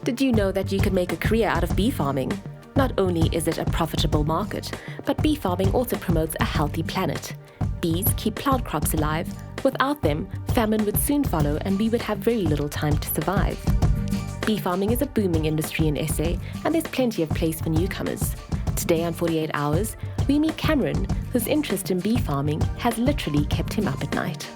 Did you know that you could make a career out of bee farming? Not only is it a profitable market, but bee farming also promotes a healthy planet. Bees keep plant crops alive. Without them, famine would soon follow and we would have very little time to survive. Bee farming is a booming industry in SA, and there's plenty of place for newcomers. Today on 48 Hours, we meet Cameron, whose interest in bee farming has literally kept him up at night.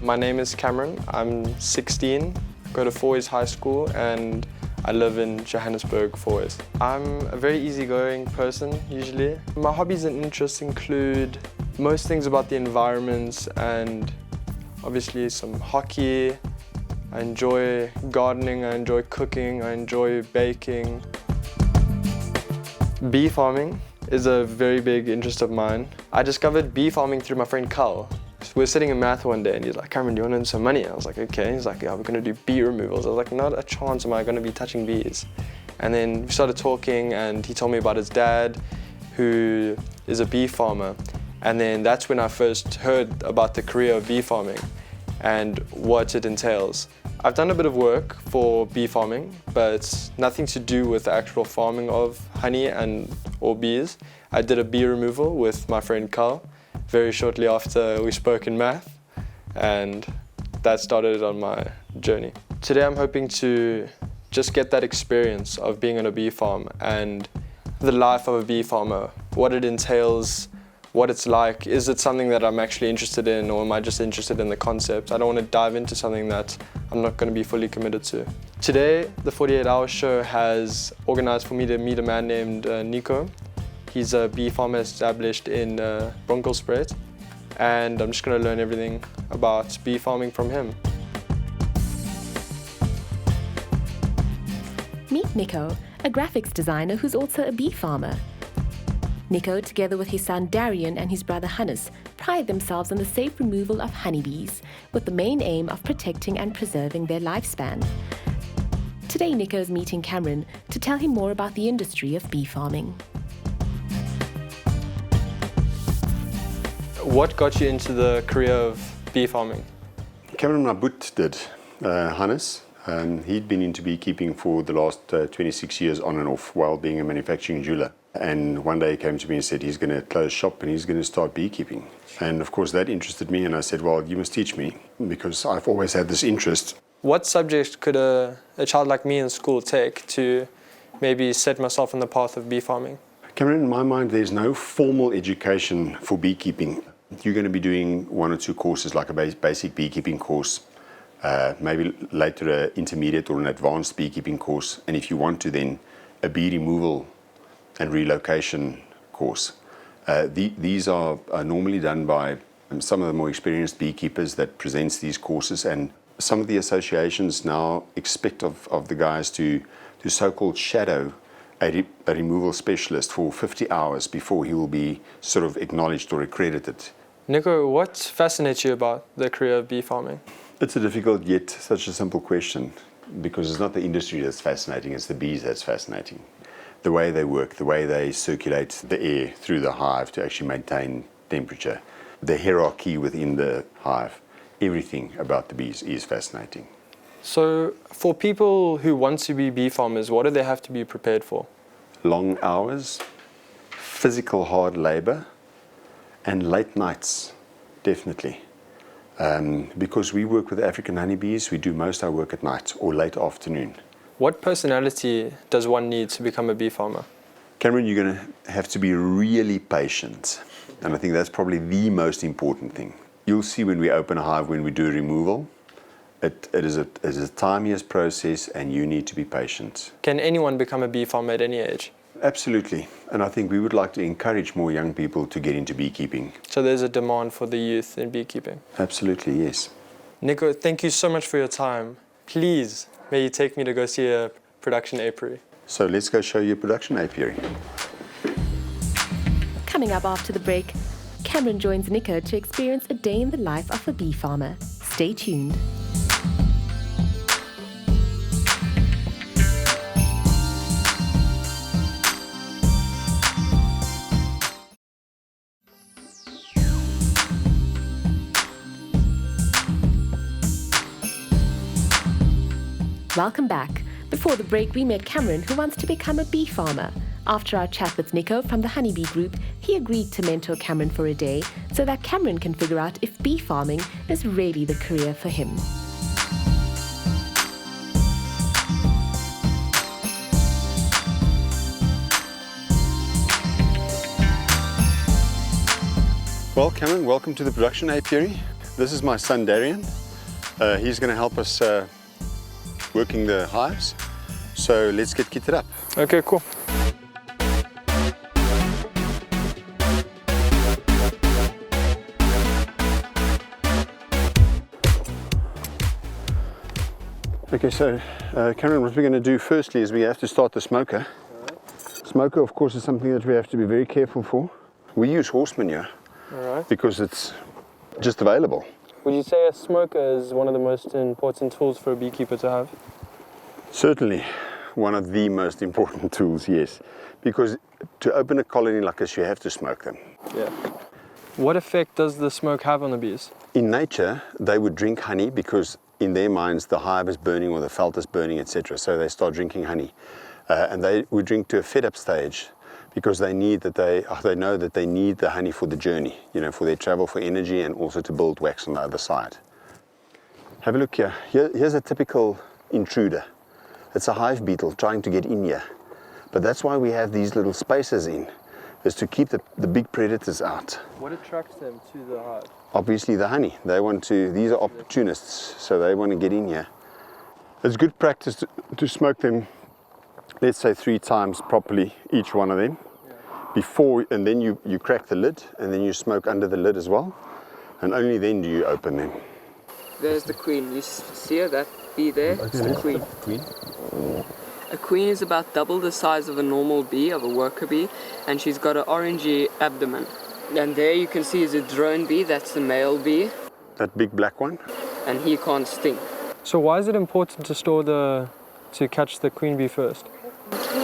My name is Cameron. I'm 16, go to Fourways High School, and I live in Johannesburg, Fourways. I'm a very easygoing person, usually. My hobbies and interests include most things about the environment and obviously some hockey. I enjoy gardening, I enjoy cooking, I enjoy baking. Bee farming is a very big interest of mine. I discovered bee farming through my friend Carl. We were sitting in math one day and he's like, Cameron, do you want to earn some money? I was like, okay. He's like, yeah, we're going to do bee removals. I was like, not a chance am I going to be touching bees. And then we started talking and he told me about his dad, who is a bee farmer. And then that's when I first heard about the career of bee farming and what it entails. I've done a bit of work for bee farming, but nothing to do with the actual farming of honey or bees. I did a bee removal with my friend Carl very shortly after we spoke in math, and that started on my journey. Today I'm hoping to just get that experience of being on a bee farm and the life of a bee farmer, what it entails, what it's like. Is it something that I'm actually interested in, or am I just interested in the concept? I don't want to dive into something that I'm not going to be fully committed to. Today, the 48 Hour Show has organized for me to meet a man named Nico. He's a bee farmer established in Bronkhorstspruit, and I'm just going to learn everything about bee farming from him. Meet Nico, a graphics designer who's also a bee farmer. Nico, together with his son Darian and his brother Hannes, pride themselves on the safe removal of honeybees, with the main aim of protecting and preserving their lifespan. Today, Nico is meeting Cameron to tell him more about the industry of bee farming. What got you into the career of bee farming? Cameron, my boot did. Hannes, he'd been into beekeeping for the last 26 years on and off while being a manufacturing jeweler. And one day he came to me and said he's going to close shop and he's going to start beekeeping. And of course that interested me, and I said, well, you must teach me because I've always had this interest. What subject could a child like me in school take to maybe set myself on the path of bee farming? Cameron, in my mind, there's no formal education for beekeeping. You're going to be doing one or two courses, like a basic beekeeping course, maybe later an intermediate or an advanced beekeeping course, and if you want to, then a bee removal and relocation course. These are normally done by some of the more experienced beekeepers that presents these courses, and some of the associations now expect of the guys to so-called shadow a removal specialist for 50 hours before he will be sort of acknowledged or accredited. Nico, what fascinates you about the career of bee farming? It's a difficult yet such a simple question, because it's not the industry that's fascinating, it's the bees that's fascinating. The way they work, the way they circulate the air through the hive to actually maintain temperature, the hierarchy within the hive, everything about the bees is fascinating. So for people who want to be bee farmers, what do they have to be prepared for? Long hours, physical hard labor, and late nights, definitely. Because we work with African honeybees, we do most of our work at night or late afternoon. What personality does one need to become a bee farmer? Cameron, you're going to have to be really patient. And I think that's probably the most important thing. You'll see when we open a hive, when we do a removal, it is a tedious process and you need to be patient. Can anyone become a bee farmer at any age? Absolutely. And I think we would like to encourage more young people to get into beekeeping. So there's a demand for the youth in beekeeping? Absolutely, yes. Nico, thank you so much for your time. Please, may you take me to go see a production apiary. So let's go show you a production apiary. Coming up after the break, Cameron joins Nico to experience a day in the life of a bee farmer. Stay tuned. welcome back. Before the break, we met Cameron, who wants to become a bee farmer. After our chat with Nico from the Honeybee Group, he agreed to mentor Cameron for a day so that Cameron can figure out if bee farming is really the career for him. Well, Cameron, welcome to the production apiary. This is my son Darian. He's going to help us working the hives. So let's get kitted up. Okay, cool. Okay, so Cameron, what we're going to do firstly is we have to start the smoker. Smoker, of course, is something that we have to be very careful for. We use horse manure because it's just available. Would you say a smoker is one of the most important tools for a beekeeper to have? Certainly one of the most important tools, yes. Because to open a colony like this, you have to smoke them. Yeah. What effect does the smoke have on the bees? In nature, they would drink honey because in their minds the hive is burning or the felt is burning, etc. So they start drinking honey. And they would drink to a fed-up stage because they know that they need the honey for the journey, you know, for their travel, for energy, and also to build wax on the other side. Have a look here. Here's a typical intruder. It's a hive beetle trying to get in here. But that's why we have these little spaces in, is to keep the big predators out. What attracts them to the hive? Obviously the honey. These are opportunists, so they want to get in here. It's good practice to smoke them, let's say 3 times properly, each one of them. Before, and then you crack the lid, and then you smoke under the lid as well, and only then do you open them. There's the queen. You see her, that bee there? It's the queen. A queen is about double the size of a normal bee, of a worker bee, and she's got an orangey abdomen. And there you can see is a drone bee, that's the male bee. That big black one? And he can't sting. So why is it important to catch the queen bee first?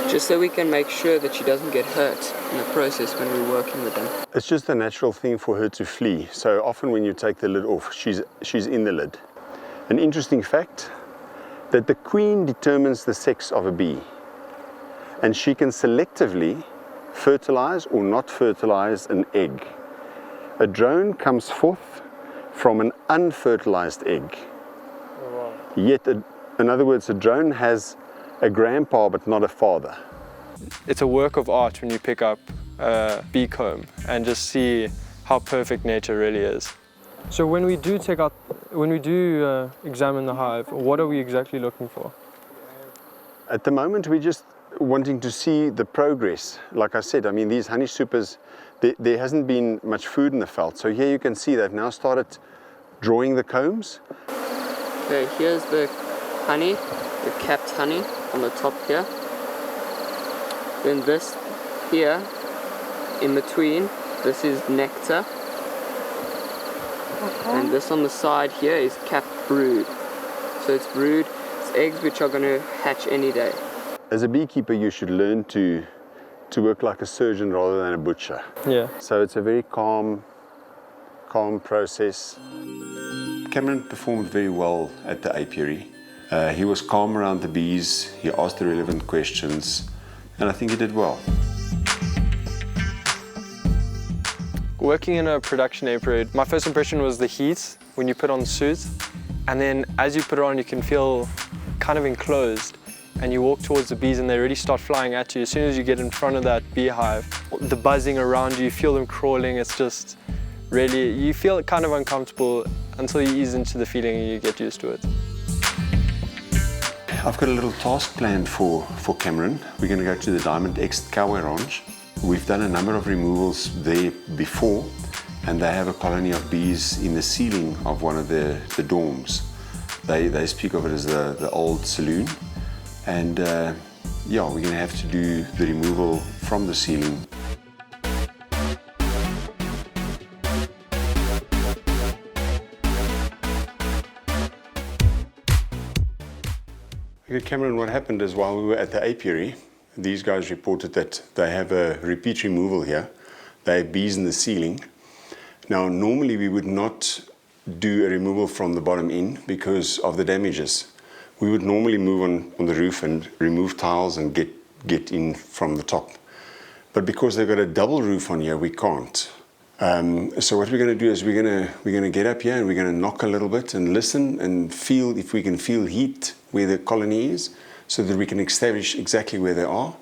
Just so we can make sure that she doesn't get hurt in the process when we're working with them. It's just a natural thing for her to flee. So often when you take the lid off, she's in the lid. An interesting fact, that the queen determines the sex of a bee. And she can selectively fertilize or not fertilize an egg. A drone comes forth from an unfertilized egg. Oh, wow. Yet, in other words, a drone has a grandpa but not a father. It's a work of art when you pick up a bee comb and just see how perfect nature really is. So when we do examine the hive, what are we exactly looking for? At the moment, we're just wanting to see the progress. Like I said, I mean, these honey supers, there hasn't been much food in the veld. So here you can see they've now started drawing the combs. Okay, here's the honey, the capped honey on the top here. Then this here, in between, this is nectar. And this on the side here is capped brood. So it's brood, it's eggs which are going to hatch any day. As a beekeeper, you should learn to work like a surgeon rather than a butcher. Yeah. So it's a very calm process. Cameron performed very well at the apiary. He was calm around the bees, he asked the relevant questions, and I think he did well. Working in a production apiary, my first impression was the heat when you put on the suit, and then as you put it on you can feel kind of enclosed, and you walk towards the bees and they already start flying at you. As soon as you get in front of that beehive, the buzzing around you, you feel them crawling. It's just really, you feel kind of uncomfortable until you ease into the feeling and you get used to it. I've got a little task planned for Cameron. We're going to go to the Diamond X Cowboy Ranch. We've done a number of removals there before, and they have a colony of bees in the ceiling of one of the dorms. They speak of it as the old saloon. And yeah, we're going to have to do the removal from the ceiling. Okay, Cameron, what happened is while we were at the apiary, these guys reported that they have a repeat removal here. They have bees in the ceiling. Now, normally we would not do a removal from the bottom in because of the damages. We would normally move on the roof and remove tiles and get in from the top. But because they've got a double roof on here, we can't. So what we're going to do is we're going to get up here and we're going to knock a little bit and listen and feel if we can feel heat where the colony is, so that we can establish exactly where they are.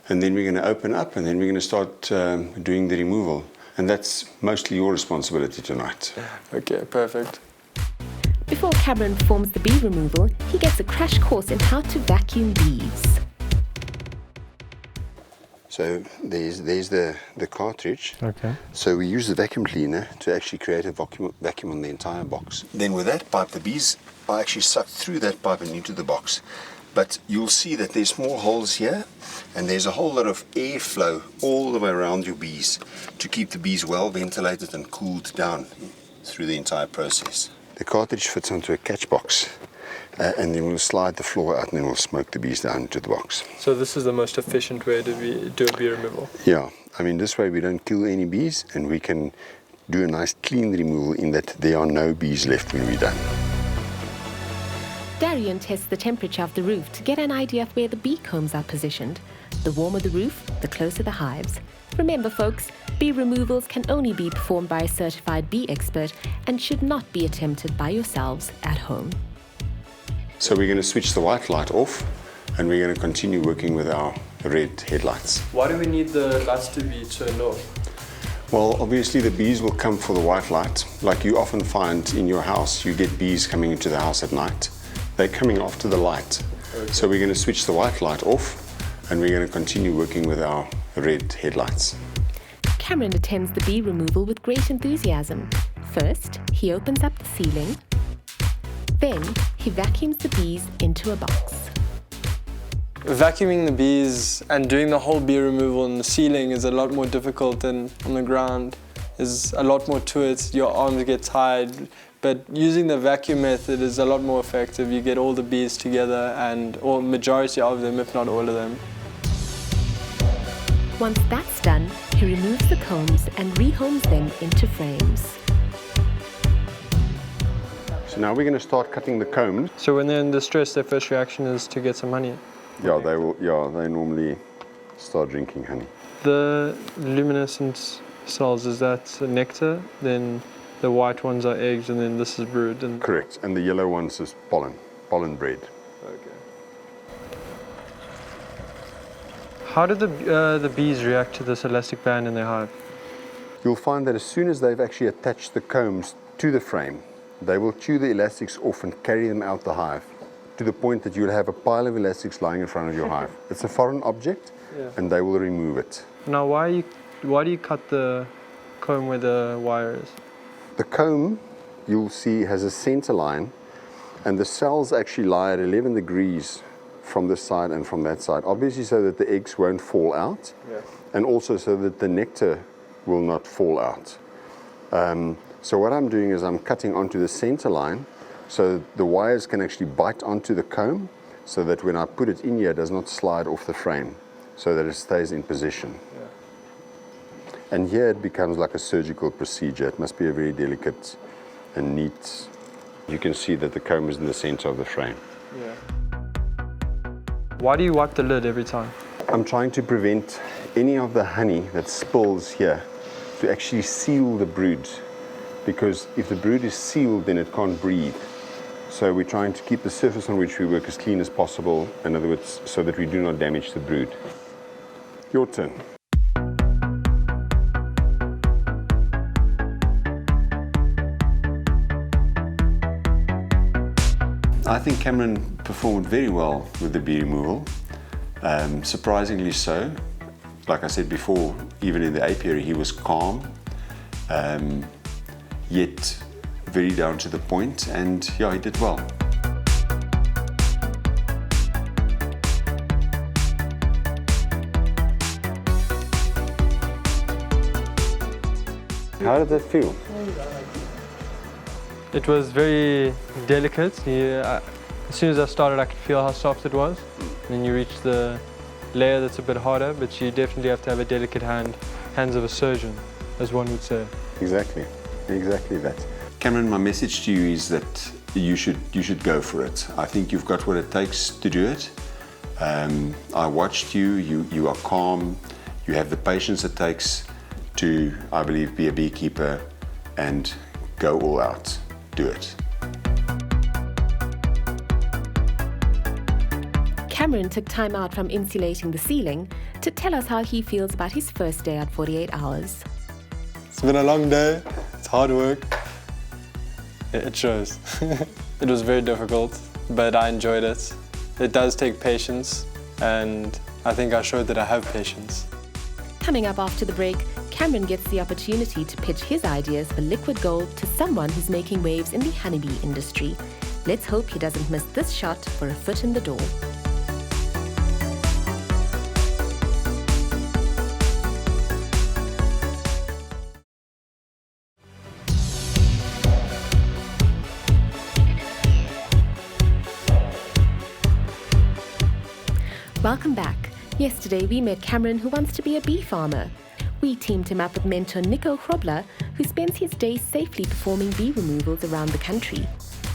And then we're going to open up and then we're going to start doing the removal. And that's mostly your responsibility tonight. Okay, perfect. Before Cameron performs the bee removal, he gets a crash course in how to vacuum bees. So there's the cartridge. Okay. So we use the vacuum cleaner to actually create a vacuum on the entire box. Then with that pipe, the bees are actually sucked through that pipe and into the box. But you'll see that there's small holes here, and there's a whole lot of airflow all the way around your bees to keep the bees well ventilated and cooled down through the entire process. The cartridge fits onto a catch box, and then we'll slide the floor out and then we'll smoke the bees down into the box. So this is the most efficient way to do a bee removal? Yeah, I mean this way we don't kill any bees and we can do a nice clean removal in that there are no bees left when we're done. Darian tests the temperature of the roof to get an idea of where the bee combs are positioned. The warmer the roof, the closer the hives. Remember folks, bee removals can only be performed by a certified bee expert and should not be attempted by yourselves at home. So we're going to switch the white light off and we're going to continue working with our red headlights. Why do we need the lights to be turned off? Well, obviously the bees will come for the white light. Like you often find in your house, you get bees coming into the house at night. They're coming after the light. Okay. So we're going to switch the white light off and we're going to continue working with our red headlights. Cameron attends the bee removal with great enthusiasm. First, he opens up the ceiling. Then, he vacuums the bees into a box. Vacuuming the bees and doing the whole bee removal in the ceiling is a lot more difficult than on the ground. There's a lot more to it, your arms get tired, but using the vacuum method is a lot more effective. You get all the bees together or majority of them, if not all of them. Once that's done, he removes the combs and rehomes them into frames. So now we're going to start cutting the combs. So when they're in distress, their first reaction is to get some honey. Yeah, they normally start drinking honey. The luminescent cells, is that nectar? Then the white ones are eggs, and then this is brood. And Correct, and the yellow ones is pollen bread. okay. How do the bees react to this elastic band in their hive? You'll find that as soon as they've actually attached the combs to the frame, they will chew the elastics off and carry them out the hive to the point that you'll have a pile of elastics lying in front of your hive. It's a foreign object, Yeah. and they will remove it. Now, why do you cut the comb where the wire is? The comb, you'll see, has a center line, and the cells actually lie at 11 degrees from this side and from that side, obviously so that the eggs won't fall out, Yeah. and also so that the nectar will not fall out. So what I'm doing is I'm cutting onto the center line so the wires can actually bite onto the comb so that when I put it in here, it does not slide off the frame, so that it stays in position. Yeah. And here it becomes like a surgical procedure. It must be a very delicate and neat. You can see that the comb is in the center of the frame. Yeah. Why do you wipe the lid every time? I'm trying to prevent any of the honey that spills here to actually seal the brood, because if the brood is sealed, then it can't breathe. So we're trying to keep the surface on which we work as clean as possible, in other words, so that we do not damage the brood. Your turn. I think Cameron performed very well with the bee removal, surprisingly so. Like I said before, even in the apiary he was calm, yet very down to the point, and yeah, he did well. How did that feel? It was very delicate. As soon as I started, I could feel how soft it was. Then you reach the layer that's a bit harder, but you definitely have to have a delicate hands of a surgeon, as one would say. Exactly that. Cameron, my message to you is that you should go for it. I think you've got what it takes to do it. I watched you are calm, you have the patience it takes to, I believe, be a beekeeper and go all out. Do it. Cameron took time out from insulating the ceiling to tell us how he feels about his first day at 48 Hours. It's been a long day, it's hard work. It shows. It was very difficult, but I enjoyed it. It does take patience, and I think I showed that I have patience. Coming up after the break, Cameron gets the opportunity to pitch his ideas for liquid gold to someone who's making waves in the honeybee industry. Let's hope he doesn't miss this shot for a foot in the door. Welcome back. Yesterday we met Cameron, who wants to be a bee farmer. We teamed him up with mentor Nico Grobler, who spends his days safely performing bee removals around the country.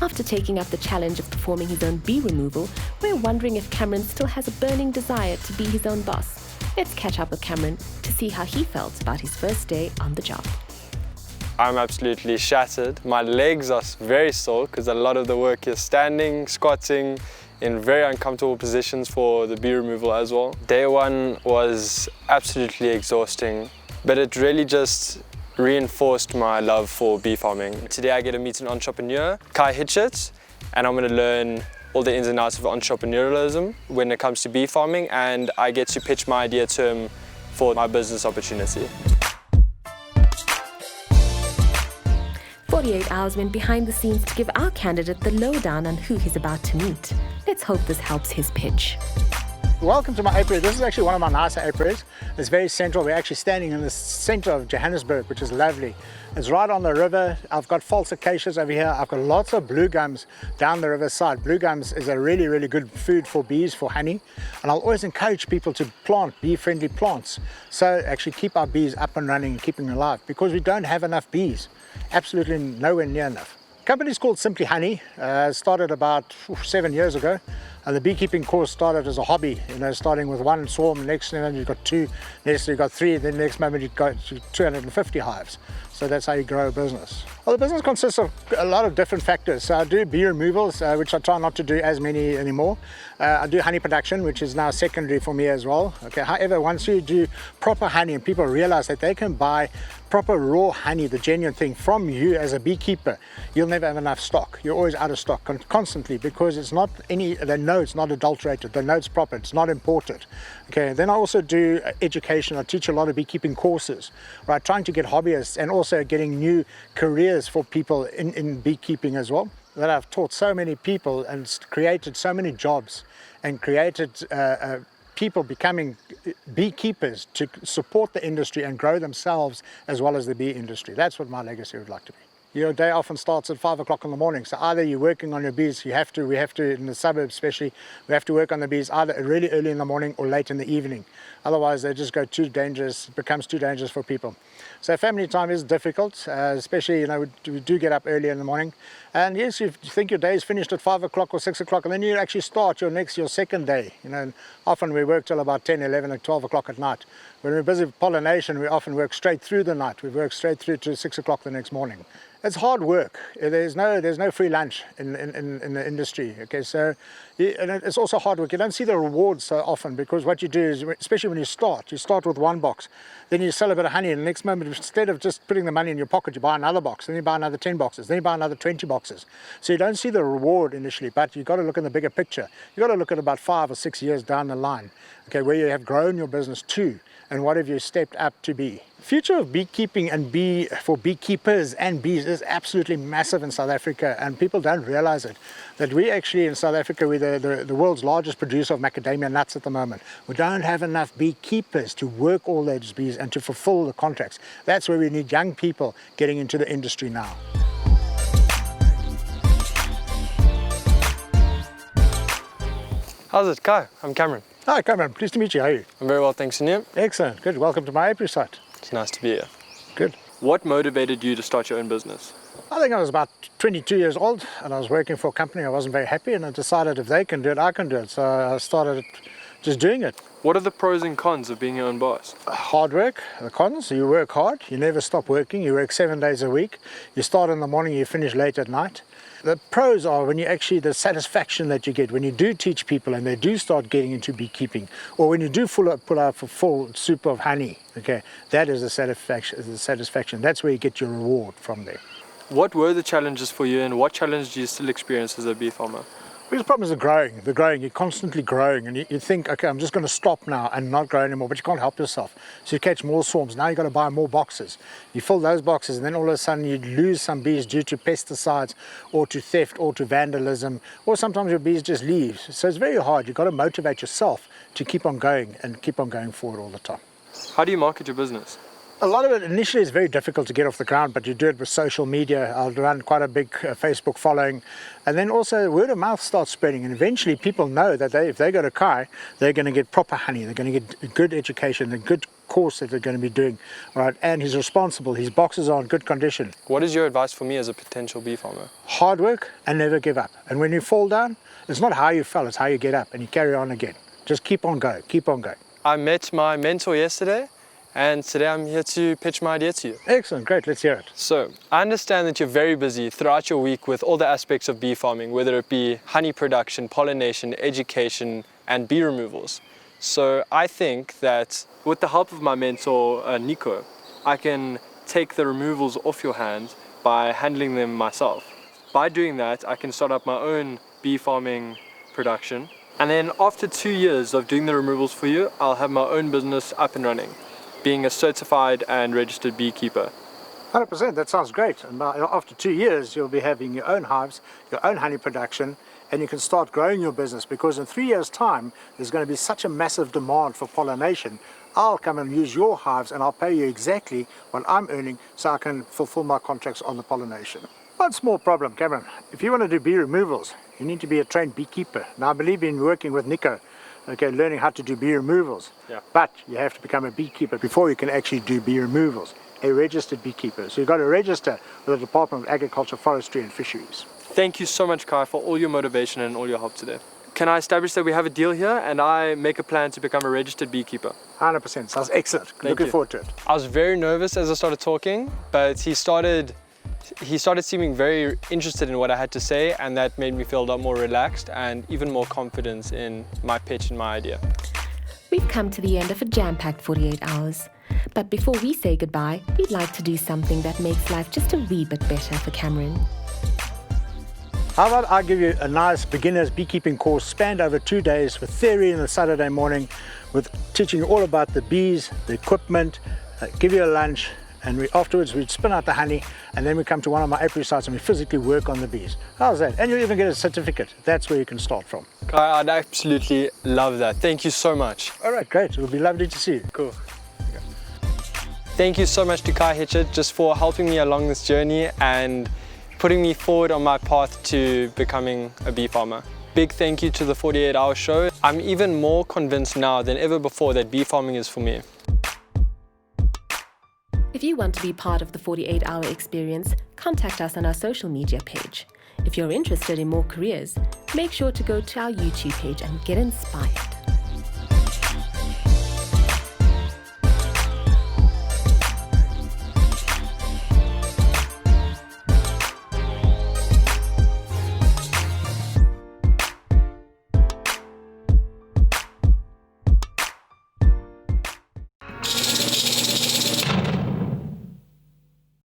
After taking up the challenge of performing his own bee removal, we're wondering if Cameron still has a burning desire to be his own boss. Let's catch up with Cameron to see how he felt about his first day on the job. I'm absolutely shattered. My legs are very sore because a lot of the work is standing, squatting, in very uncomfortable positions for the bee removal as well. Day one was absolutely exhausting, but it really just reinforced my love for bee farming. Today I get to meet an entrepreneur, Kai Hitchet, and I'm going to learn all the ins and outs of entrepreneurialism when it comes to bee farming, and I get to pitch my idea to him for my business opportunity. 48 Hours went behind the scenes to give our candidate the lowdown on who he's about to meet. Let's hope this helps his pitch. Welcome to my apiary. This is actually one of my nicer apiaries. It's very central. We're actually standing in the center of Johannesburg, which is lovely. It's right on the river. I've got false acacias over here. I've got lots of blue gums down the riverside. Blue gums is a really, really good food for bees, for honey. And I'll always encourage people to plant bee-friendly plants. So actually keep our bees up and running and keeping them alive, because we don't have enough bees. Absolutely nowhere near enough. The company's called Simply Honey. Started about 7 years ago. The beekeeping course started as a hobby, starting with one swarm, next moment you've got two, next you've got three, then next moment you've got 250 hives. So that's how you grow a business. Well, the business consists of a lot of different factors. So I do bee removals, which I try not to do as many anymore. I do honey production, which is now secondary for me as well. Okay. However, once you do proper honey and people realize that they can buy proper raw honey, the genuine thing, from you as a beekeeper, you'll never have enough stock. You're always out of stock constantly, because it's not they know it's not adulterated, they know it's proper, it's not imported. Okay. Then I also do education. I teach a lot of beekeeping courses, right, trying to get hobbyists and also getting new careers for people in beekeeping as well. That I've taught so many people and created so many jobs and created people becoming beekeepers to support the industry and grow themselves as well as the bee industry. That's what my legacy would like to be. Your day often starts at 5 o'clock in the morning. So either you're working on your bees, we have to, in the suburbs especially, we have to work on the bees either really early in the morning or late in the evening. Otherwise they just go too dangerous, it becomes too dangerous for people. So family time is difficult, especially, we do get up early in the morning. And yes, you think your day is finished at 5 o'clock or 6 o'clock, and then you actually start your second day. Often we work till about 10, 11, and 12 o'clock at night. When we're busy with pollination, we often work straight through the night. We work straight through to 6 o'clock the next morning. It's hard work. There's no free lunch in the industry. Okay, so and it's also hard work. You don't see the rewards so often, because what you do is, especially when you start with one box, then you sell a bit of honey, and the next moment, instead of just putting the money in your pocket, you buy another box, then you buy another 10 boxes, then you buy another 20 boxes. So you don't see the reward initially, but you've got to look in the bigger picture. You've got to look at about 5 or 6 years down the line, okay, where you have grown your business to, and what have you stepped up to be. The future of beekeeping and for beekeepers and bees is absolutely massive in South Africa, and people don't realize it. That we actually in South Africa, we're the world's largest producer of macadamia nuts at the moment. We don't have enough beekeepers to work all those bees and to fulfill the contracts. That's where we need young people getting into the industry now. How's it, Kai? I'm Cameron. Hi Cameron, pleased to meet you. How are you? I'm very well, thanks, and you? Excellent, good. Welcome to my apiary site. It's nice to be here. Good. What motivated you to start your own business? I think I was about 22 years old and I was working for a company. I wasn't very happy and I decided if they can do it, I can do it. So I started just doing it. What are the pros and cons of being your own boss? Hard work. The cons, you work hard, you never stop working, you work 7 days a week. You start in the morning, you finish late at night. The pros are when you actually, the satisfaction that you get when you do teach people and they do start getting into beekeeping, or when you do pull out a full soup of honey, okay, that is the satisfaction. That's where you get your reward from there. What were the challenges for you and what challenge do you still experience as a bee farmer? The biggest problem is the growing. You're constantly growing and you think, okay, I'm just going to stop now and not grow anymore, but you can't help yourself. So you catch more swarms. Now you've got to buy more boxes. You fill those boxes and then all of a sudden you lose some bees due to pesticides or to theft or to vandalism, or sometimes your bees just leave. So it's very hard. You've got to motivate yourself to keep on going and keep on going forward all the time. How do you market your business? A lot of it initially is very difficult to get off the ground, but you do it with social media. I'll run quite a big Facebook following. And then also word of mouth starts spreading. And eventually people know that if they go to Kai, they're going to get proper honey. They're going to get a good education, a good course that they're going to be doing. Right? And he's responsible. His boxes are in good condition. What is your advice for me as a potential bee farmer? Hard work and never give up. And when you fall down, it's not how you fell, it's how you get up and you carry on again. Just keep on going, keep on going. I met my mentor yesterday. And today I'm here to pitch my idea to you. Excellent, great, let's hear it. So, I understand that you're very busy throughout your week with all the aspects of bee farming, whether it be honey production, pollination, education, and bee removals. So I think that with the help of my mentor, Nico, I can take the removals off your hands by handling them myself. By doing that, I can start up my own bee farming production. And then after 2 years of doing the removals for you, I'll have my own business up and running, being a certified and registered beekeeper. 100%, that sounds great. And after 2 years, you'll be having your own hives, your own honey production, and you can start growing your business, because in 3 years' time, there's going to be such a massive demand for pollination. I'll come and use your hives and I'll pay you exactly what I'm earning so I can fulfill my contracts on the pollination. One small problem, Cameron. If you want to do bee removals, you need to be a trained beekeeper. Now, I believe in working with Nico, okay, learning how to do bee removals. Yeah. But you have to become a beekeeper before you can actually do bee removals. A registered beekeeper. So you've got to register with the Department of Agriculture, Forestry and Fisheries. Thank you so much, Kai, for all your motivation and all your help today. Can I establish that we have a deal here and I make a plan to become a registered beekeeper? 100%, sounds excellent. Looking forward to it. I was very nervous as I started talking, but he started seeming very interested in what I had to say, and that made me feel a lot more relaxed and even more confident in my pitch and my idea. We've come to the end of a jam-packed 48 hours. But before we say goodbye, we'd like to do something that makes life just a wee bit better for Cameron. How about I give you a nice beginner's beekeeping course spanned over 2 days with theory on the Saturday morning, with teaching you all about the bees, the equipment, give you a lunch, and afterwards we'd spin out the honey, and then we come to one of my apiary sites and we physically work on the bees. How's that? And you'll even get a certificate. That's where you can start from. Kai, I'd absolutely love that. Thank you so much. All right, great. It'll be lovely to see you. Cool. Thank you so much to Kai Hitchet just for helping me along this journey and putting me forward on my path to becoming a bee farmer. Big thank you to the 48 Hour Show. I'm even more convinced now than ever before that bee farming is for me. If you want to be part of the 48-hour experience, contact us on our social media page. If you're interested in more careers, make sure to go to our YouTube page and get inspired.